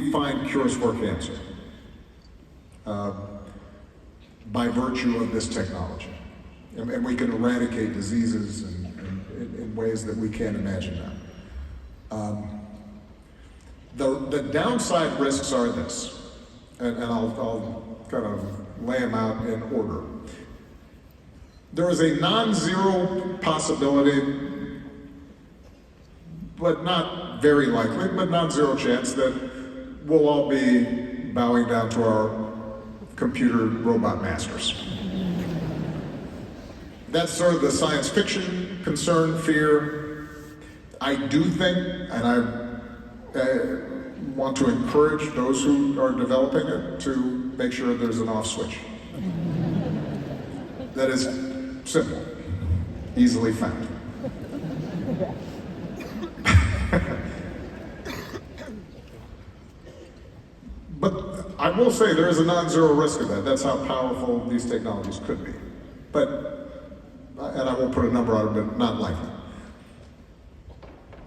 we find cures for cancer by virtue of this technology. And we can eradicate diseases in ways that we can't imagine now. The downside risks are this, and I'll kind of lay them out in order. There is a non-zero possibility, but not very likely, but non-zero chance that we'll all be bowing down to our computer robot masters. That's sort of the science fiction concern, fear. I do think, and I want to encourage those who are developing it to make sure there's an off switch. That is simple, easily found. But I will say there is a non-zero risk of that. That's how powerful these technologies could be. And I won't put a number on it, but not likely.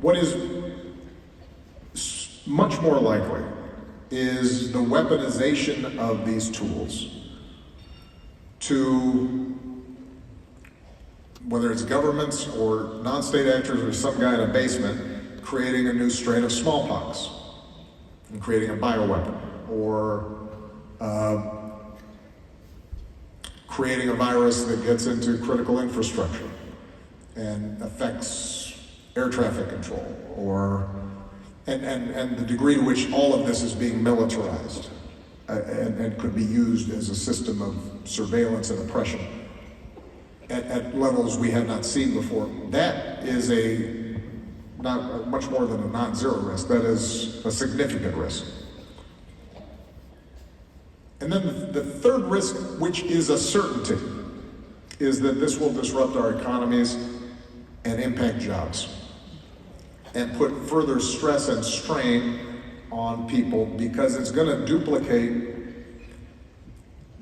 What is much more likely is the weaponization of these tools to, whether it's governments or non-state actors or some guy in a basement creating a new strain of smallpox and creating a bioweapon, or creating a virus that gets into critical infrastructure and affects air traffic control, or and the degree to which all of this is being militarized and could be used as a system of surveillance and oppression at levels we have not seen before. That is not much more than a non-zero risk. That is a significant risk. And then the third risk, which is a certainty, is that this will disrupt our economies and impact jobs and put further stress and strain on people, because it's going to duplicate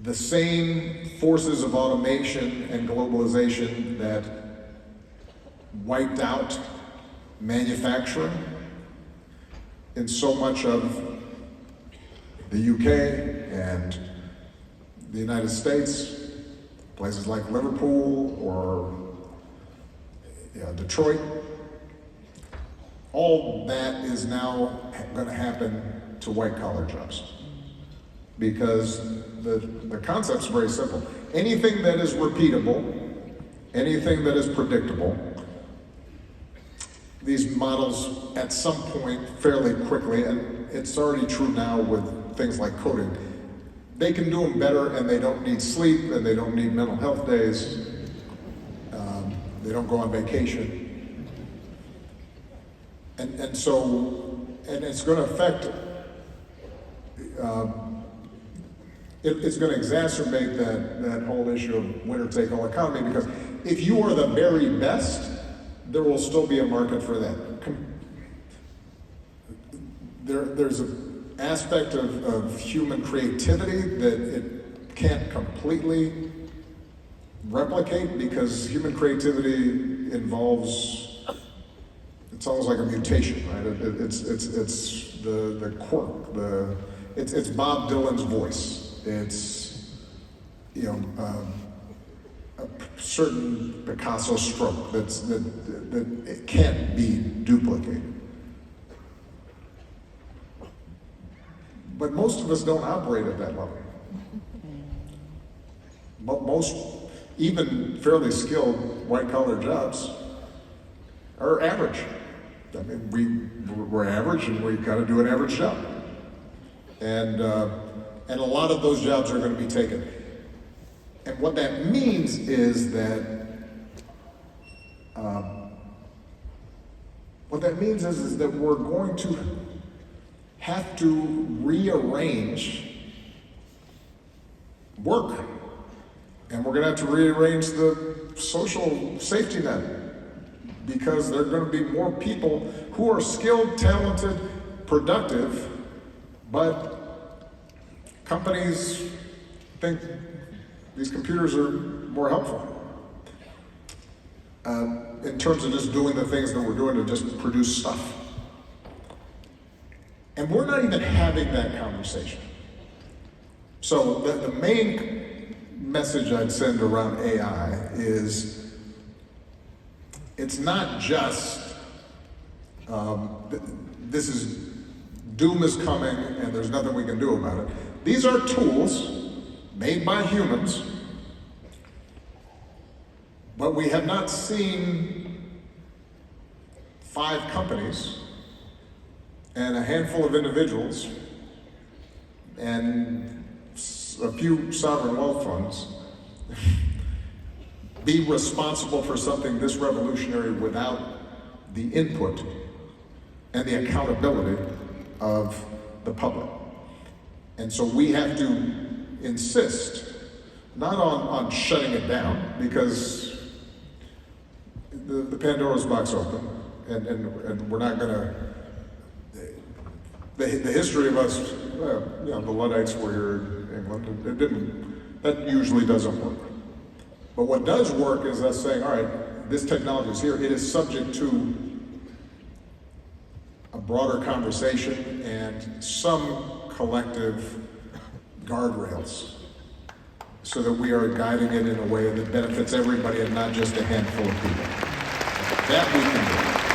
the same forces of automation and globalization that wiped out manufacturing in so much of the UK and the United States, places like Liverpool or Detroit. All that is now going to happen to white-collar jobs, because the concept's very simple. Anything that is repeatable, anything that is predictable, these models at some point fairly quickly, and it's already true now with things like coding, they can do them better, and they don't need sleep, and they don't need mental health days. They don't go on vacation. And so it's going to affect, it's going to exacerbate that whole issue of winner-take-all economy, because if you are the very best, there will still be a market for that. There's an aspect of human creativity that it can't completely replicate, because human creativity involves, it's almost like a mutation, right? It's the quirk, it's Bob Dylan's voice. It's a certain Picasso stroke that it can't be duplicated. But most of us don't operate at that level. Most, even fairly skilled white-collar jobs, are average. I mean, we're average, and we've got to do an average job. And a lot of those jobs are going to be taken. And what that means is that we're going to have to rearrange work, and we're going to have to rearrange the social safety net, because there are going to be more people who are skilled, talented, productive, but companies think these computers are more helpful in terms of just doing the things that we're doing to just produce stuff. And we're not even having that conversation. So the main message I'd send around AI is it's not just this is doom is coming and there's nothing we can do about it. These are tools made by humans, but we have not seen 5 companies and a handful of individuals and a few sovereign wealth funds be responsible for something this revolutionary without the input and the accountability of the public. And so we have to insist not on shutting it down, because the Pandora's box open, and we're not gonna, the history of us, the Luddites were here in England, that usually doesn't work. But what does work is us saying, all right, this technology is here, it is subject to a broader conversation and some collective guardrails so that we are guiding it in a way that benefits everybody and not just a handful of people. That we can do.